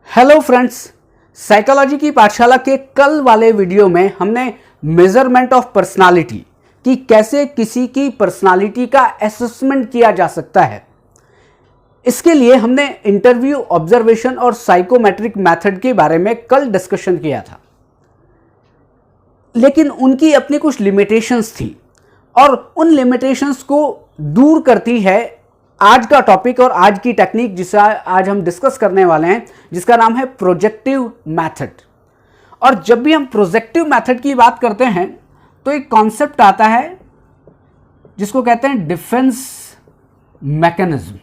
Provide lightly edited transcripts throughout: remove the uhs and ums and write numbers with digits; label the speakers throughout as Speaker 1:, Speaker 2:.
Speaker 1: Hello friends, psychology की पाठशाला के कल वाले वीडियो में हमने मेजरमेंट ऑफ पर्सनालिटी कि कैसे किसी की पर्सनालिटी का असेसमेंट किया जा सकता है, इसके लिए हमने इंटरव्यू, ऑब्जर्वेशन और साइकोमेट्रिक मेथड के बारे में कल डिस्कशन किया था। लेकिन उनकी अपनी कुछ लिमिटेशंस थी और उन लिमिटेशंस को दूर करती है आज का टॉपिक और आज की टेक्निक जिसे आज हम डिस्कस करने वाले हैं, जिसका नाम है प्रोजेक्टिव मेथड। और जब भी हम प्रोजेक्टिव मेथड की बात करते हैं तो एक कॉन्सेप्ट आता है जिसको कहते हैं डिफेंस मैकेनिज्म।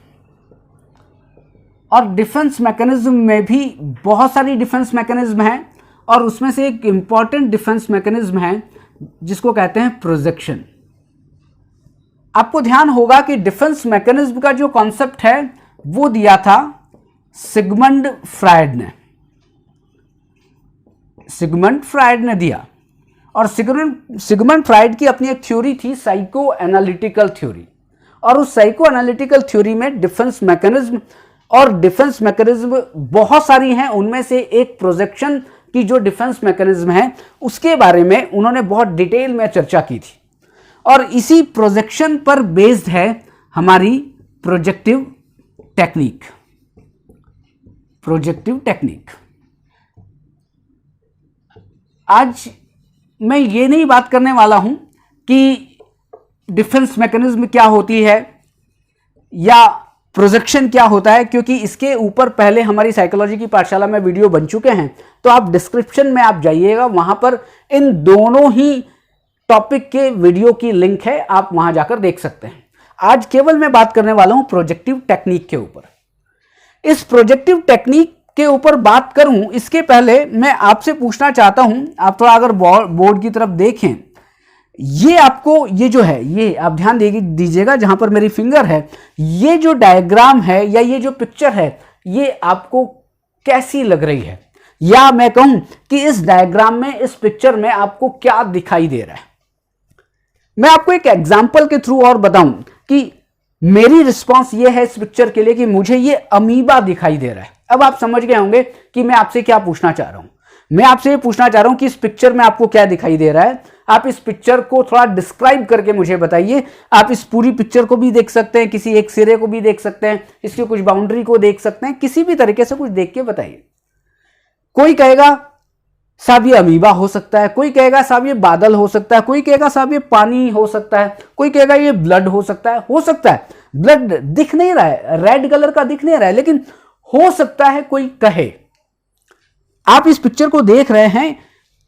Speaker 1: और डिफेंस मैकेनिज्म में भी बहुत सारी डिफेंस मैकेनिज्म हैं और उसमें से एक इंपॉर्टेंट डिफेंस मैकेनिज्म है जिसको कहते हैं प्रोजेक्शन। आपको ध्यान होगा कि डिफेंस मैकेनिज्म का जो कॉन्सेप्ट है वो दिया था सिगमंड फ्रायड ने। सिगमंड फ्रायड ने दिया और सिगमंड फ्रायड की अपनी एक थ्योरी थी, साइको एनालिटिकल थ्योरी। और उस साइको एनालिटिकल थ्योरी में डिफेंस मैकेनिज्म और डिफेंस मैकेनिज्म बहुत सारी हैं, उनमें से एक प्रोजेक्शन की जो डिफेंस मैकेनिज्म है उसके बारे में उन्होंने बहुत डिटेल में चर्चा की थी। और इसी प्रोजेक्शन पर बेस्ड है हमारी प्रोजेक्टिव टेक्निक। प्रोजेक्टिव टेक्निक आज मैं ये नहीं बात करने वाला हूं कि डिफेंस मैकेनिज्म क्या होती है या प्रोजेक्शन क्या होता है, क्योंकि इसके ऊपर पहले हमारी साइकोलॉजी की पाठशाला में वीडियो बन चुके हैं। तो आप डिस्क्रिप्शन में आप जाइएगा, वहां पर इन दोनों ही टॉपिक के वीडियो की लिंक है, आप वहां जाकर देख सकते हैं। आज केवल मैं बात करने वाला हूं प्रोजेक्टिव टेक्निक के ऊपर। इस प्रोजेक्टिव टेक्निक के ऊपर बात करूं इसके पहले मैं आपसे पूछना चाहता हूं, आप थोड़ा अगर बोर्ड की तरफ देखें, ये आपको ये जो है, ये आप ध्यान दीजिएगा जहां पर मेरी फिंगर है, ये जो डायग्राम है या ये जो पिक्चर है ये आपको कैसी लग रही है, या मैं कहूं कि इस डायग्राम में, इस पिक्चर में आपको क्या दिखाई दे रहा है। मैं आपको एक एग्जांपल के थ्रू और बताऊं कि मेरी रिस्पांस ये है इस पिक्चर के लिए कि मुझे ये अमीबा दिखाई दे रहा है। अब आप समझ गए होंगे कि मैं आपसे क्या पूछना चाह रहा हूं। मैं आपसे ये पूछना चाह रहा हूं कि इस पिक्चर में आपको क्या दिखाई दे रहा है। आप इस पिक्चर को थोड़ा डिस्क्राइब करके मुझे बताइए। आप इस पूरी पिक्चर को भी देख सकते हैं, किसी एक सिरे को भी देख सकते हैं, इसकी कुछ बाउंड्री को देख सकते हैं, किसी भी तरीके से कुछ देख के बताइए। कोई कहेगा साहब ये अमीबा हो सकता है, कोई कहेगा साहब ये बादल हो सकता है, कोई कहेगा साहब ये पानी हो सकता है, कोई कहेगा ये ब्लड हो सकता है। हो सकता है, ब्लड दिख नहीं रहा है, रेड कलर का दिख नहीं रहा है, लेकिन हो सकता है कोई कहे। आप इस पिक्चर को देख रहे हैं,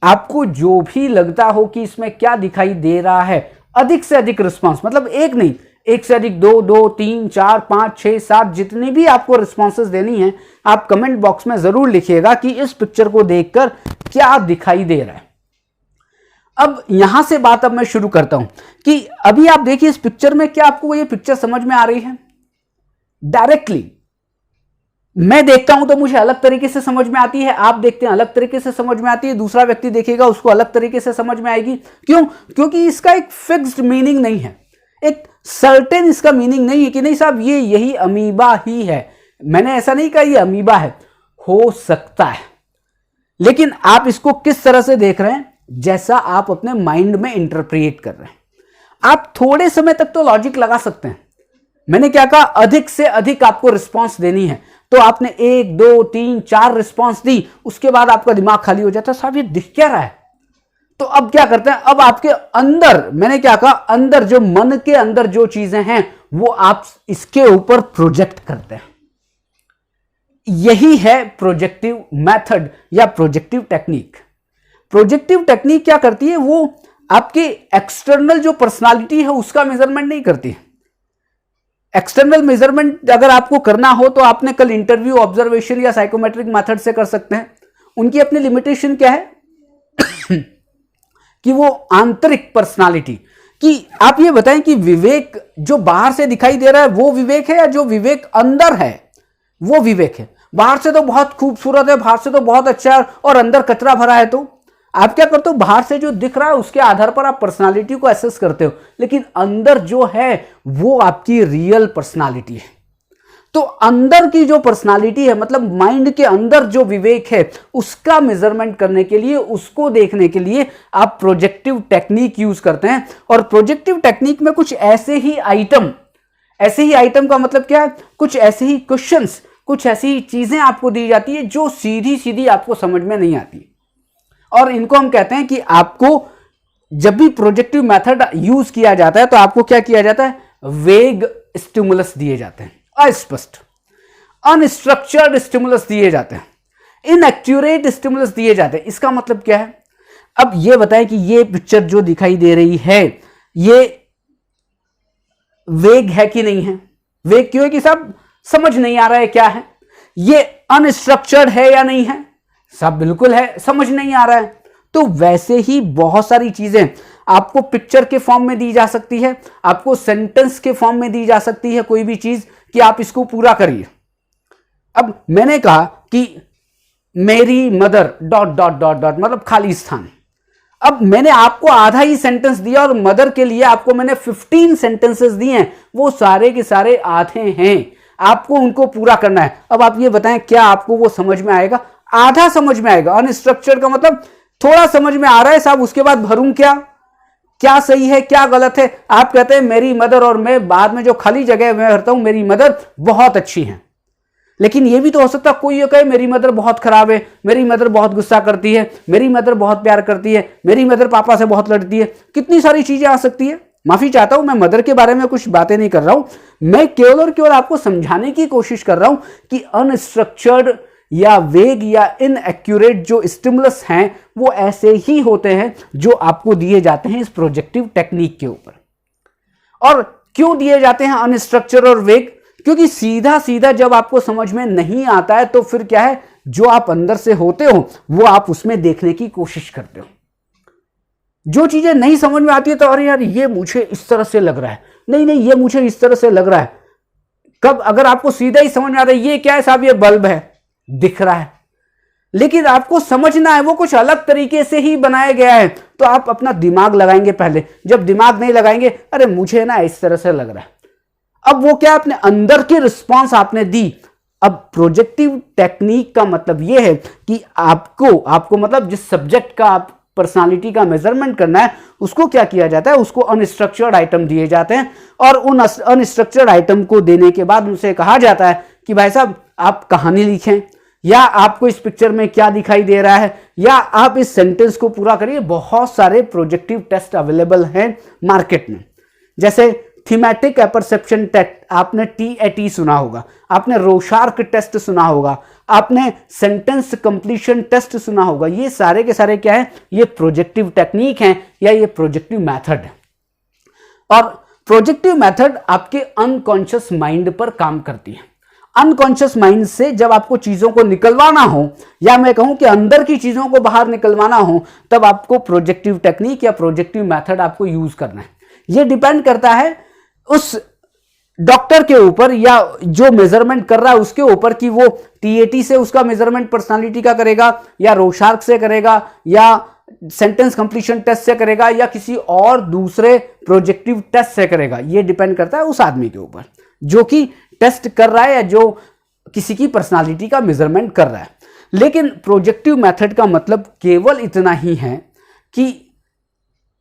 Speaker 1: आपको जो भी लगता हो कि इसमें क्या दिखाई दे रहा है, अधिक से अधिक रिस्पांस, मतलब एक नहीं, एक से अधिक, दो, 3, 4, 5, 6, 7, जितनी भी आपको रिस्पॉन्सेस देनी है आप कमेंट बॉक्स में जरूर लिखिएगा कि इस पिक्चर को देखकर क्या दिखाई दे रहा है। अब यहां से बात अब मैं शुरू करता हूं कि अभी आप देखिए इस पिक्चर में, क्या आपको ये पिक्चर समझ में आ रही है? डायरेक्टली मैं देखता हूं तो मुझे अलग तरीके से समझ में आती है, आप देखते हैं अलग तरीके से समझ में आती है, दूसरा व्यक्ति देखेगा उसको अलग तरीके से समझ में आएगी। क्यों? क्योंकि इसका एक फिक्स्ड मीनिंग नहीं है, एक सर्टेन इसका मीनिंग नहीं है कि नहीं साहब ये यही अमीबा ही है। मैंने ऐसा नहीं कहा ये अमीबा है, हो सकता है, लेकिन आप इसको किस तरह से देख रहे हैं, जैसा आप अपने माइंड में इंटरप्रिएट कर रहे हैं। आप थोड़े समय तक तो लॉजिक लगा सकते हैं। मैंने क्या कहा, अधिक से अधिक आपको रिस्पांस देनी है, तो आपने 1, 2, 3, 4 रिस्पांस दी, उसके बाद आपका दिमाग खाली हो जाता है, साहब ये दिख क्या रहा है। तो अब क्या करते हैं, अब आपके अंदर, मैंने क्या कहा, अंदर जो मन के अंदर जो चीजें हैं वो आप इसके ऊपर प्रोजेक्ट करते हैं। यही है प्रोजेक्टिव मेथड या प्रोजेक्टिव टेक्निक। प्रोजेक्टिव टेक्निक क्या करती है, वो आपके एक्सटर्नल जो पर्सनालिटी है उसका मेजरमेंट नहीं करती है। एक्सटर्नल मेजरमेंट अगर आपको करना हो तो आपने कल इंटरव्यू, ऑब्जर्वेशन या साइकोमेट्रिक मेथड से कर सकते हैं। उनकी अपनी लिमिटेशन क्या है कि वो आंतरिक पर्सनालिटी, कि आप ये बताएं कि विवेक जो बाहर से दिखाई दे रहा है वो विवेक है या जो विवेक अंदर है वो विवेक है। बाहर से तो बहुत खूबसूरत है, बाहर से तो बहुत अच्छा है और अंदर कचरा भरा है, तो आप क्या करते हो, बाहर से जो दिख रहा है उसके आधार पर आप पर्सनालिटी को एसेस करते हो, लेकिन अंदर जो है वो आपकी रियल पर्सनालिटी है। तो अंदर की जो पर्सनालिटी है, मतलब माइंड के अंदर जो विवेक है, उसका मेजरमेंट करने के लिए, उसको देखने के लिए आप प्रोजेक्टिव टेक्निक यूज करते हैं। और प्रोजेक्टिव टेक्निक में कुछ ऐसे ही आइटम का मतलब क्या है, कुछ ऐसे ही क्वेश्चंस, कुछ ऐसी चीजें आपको दी जाती है जो सीधी सीधी आपको समझ में नहीं आती, और इनको हम कहते हैं कि आपको जब भी प्रोजेक्टिव मेथड यूज किया जाता है तो आपको क्या किया जाता है, वेग स्टिमुलस दिए जाते हैं, अस्पष्ट अनस्ट्रक्चर्ड स्टिमुलस दिए जाते हैं, इनएक्यूरेट स्टिमुलस दिए जाते हैं। इसका मतलब क्या है? अब ये बताएं कि ये पिक्चर जो दिखाई दे रही है ये वेग है कि नहीं है? वेग क्यों है कि साहब समझ नहीं आ रहा है क्या है। ये अनस्ट्रक्चर्ड है या नहीं है? साहब बिल्कुल है, समझ नहीं आ रहा है। तो वैसे ही बहुत सारी चीजें आपको पिक्चर के फॉर्म में दी जा सकती है, आपको सेंटेंस के फॉर्म में दी जा सकती है कोई भी चीज कि आप इसको पूरा करिए। अब मैंने कहा कि मेरी मदर ... मतलब खाली स्थान। अब मैंने आपको आधा ही सेंटेंस दिया और मदर के लिए आपको मैंने 15 सेंटेंसेस दिए हैं, वो सारे के सारे आधे हैं, आपको उनको पूरा करना है। अब आप ये बताएं क्या आपको वो समझ में आएगा? आधा समझ में आएगा। अनस्ट्रक्चर्ड का मतलब थोड़ा समझ में आ रहा है साहब, उसके बाद भरूं क्या सही है क्या गलत है। आप कहते हैं मेरी मदर, और मैं बाद में जो खाली जगह में भरता हूं मेरी मदर बहुत अच्छी है। लेकिन यह भी तो हो सकता है कोई ये कहे मेरी मदर बहुत खराब है, मेरी मदर बहुत गुस्सा करती है, मेरी मदर बहुत प्यार करती है, मेरी मदर पापा से बहुत लड़ती है। कितनी सारी चीजें आ सकती है। माफी चाहता हूं, मैं मदर के बारे में कुछ बातें नहीं कर रहा हूं, मैं केवल और केवल आपको समझाने की कोशिश कर रहा हूं कि अनस्ट्रक्चर्ड या वेग या इनएक्यूरेट जो स्टिमुलस हैं वो ऐसे ही होते हैं जो आपको दिए जाते हैं इस प्रोजेक्टिव टेक्निक के ऊपर। और क्यों दिए जाते हैं अनस्ट्रक्चर्ड और वेग? क्योंकि सीधा सीधा जब आपको समझ में नहीं आता है तो फिर क्या है, जो आप अंदर से होते हो वो आप उसमें देखने की कोशिश करते हो। जो चीजें नहीं समझ में आती है तो अरे यार ये मुझे इस तरह से लग रहा है, नहीं ये मुझे इस तरह से लग रहा है। कब अगर आपको सीधा ही समझ में आता है ये क्या है साहब, ये बल्ब है, दिख रहा है, लेकिन आपको समझना है वो कुछ अलग तरीके से ही बनाया गया है, तो आप अपना दिमाग लगाएंगे पहले। जब दिमाग नहीं लगाएंगे, अरे मुझे ना इस तरह से लग रहा है, अब वो क्या अपने अंदर की रिस्पांस आपने दी। अब प्रोजेक्टिव टेक्निक का मतलब यह है कि आपको मतलब जिस सब्जेक्ट का आप पर्सनालिटी का मेजरमेंट करना है उसको क्या किया जाता है, उसको अनस्ट्रक्चर्ड आइटम दिए जाते हैं, और उन अनस्ट्रक्चर्ड आइटम को देने के बाद उनसे कहा जाता है कि भाई साहब आप कहानी लिखें, या आपको इस पिक्चर में क्या दिखाई दे रहा है, या आप इस सेंटेंस को पूरा करिए। बहुत सारे प्रोजेक्टिव टेस्ट अवेलेबल हैं मार्केट में, जैसे थीमेटिक परसेप्शन टेस्ट, आपने TAT सुना होगा, आपने रोशार्क टेस्ट सुना होगा, आपने सेंटेंस कंप्लीशन टेस्ट सुना होगा। ये सारे के सारे क्या है, ये प्रोजेक्टिव टेक्निक हैं या ये प्रोजेक्टिव मेथड है। और प्रोजेक्टिव मेथड आपके अनकॉन्शियस माइंड पर काम करती है। अनकॉन्शियस माइंड से जब आपको चीजों को निकलवाना हो, या मैं कहूं कि अंदर की चीजों को बाहर निकलवाना हो, तब आपको प्रोजेक्टिव टेक्निक या प्रोजेक्टिव मेथड आपको यूज करना है। यह डिपेंड करता है उस डॉक्टर के ऊपर या जो मेजरमेंट कर रहा है उसके ऊपर कि वो TAT से उसका मेजरमेंट पर्सनालिटी का करेगा, या रोशार्क से करेगा, या सेंटेंस कंप्लीशन टेस्ट से करेगा, या किसी और दूसरे प्रोजेक्टिव टेस्ट से करेगा। ये डिपेंड करता है उस आदमी के ऊपर जो कि टेस्ट कर रहा है या जो किसी की पर्सनालिटी का मेजरमेंट कर रहा है। लेकिन प्रोजेक्टिव मेथड का मतलब केवल इतना ही है कि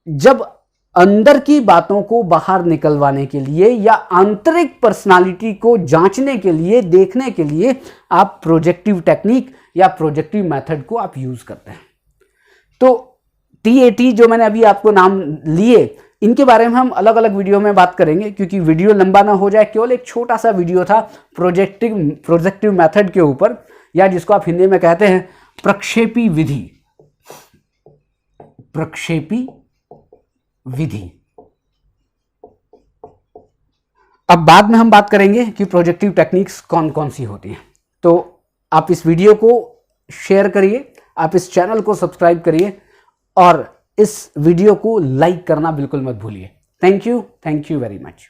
Speaker 1: जब अंदर की बातों को बाहर निकलवाने के लिए या आंतरिक पर्सनालिटी को जांचने के लिए, देखने के लिए आप प्रोजेक्टिव टेक्निक या प्रोजेक्टिव मेथड को आप यूज करते हैं। तो TAT जो मैंने अभी आपको नाम लिए, इनके बारे में हम अलग अलग वीडियो में बात करेंगे, क्योंकि वीडियो लंबा ना हो जाए। केवल एक छोटा सा वीडियो था प्रोजेक्टिव मेथड के ऊपर, या जिसको आप हिंदी में कहते हैं प्रक्षेपी विधि। प्रक्षेपी विधि। अब बाद में हम बात करेंगे कि प्रोजेक्टिव टेक्निक्स कौन कौन सी होती हैं। तो आप इस वीडियो को शेयर करिए, आप इस चैनल को सब्सक्राइब करिए, और इस वीडियो को लाइक करना बिल्कुल मत भूलिए। Thank you very much.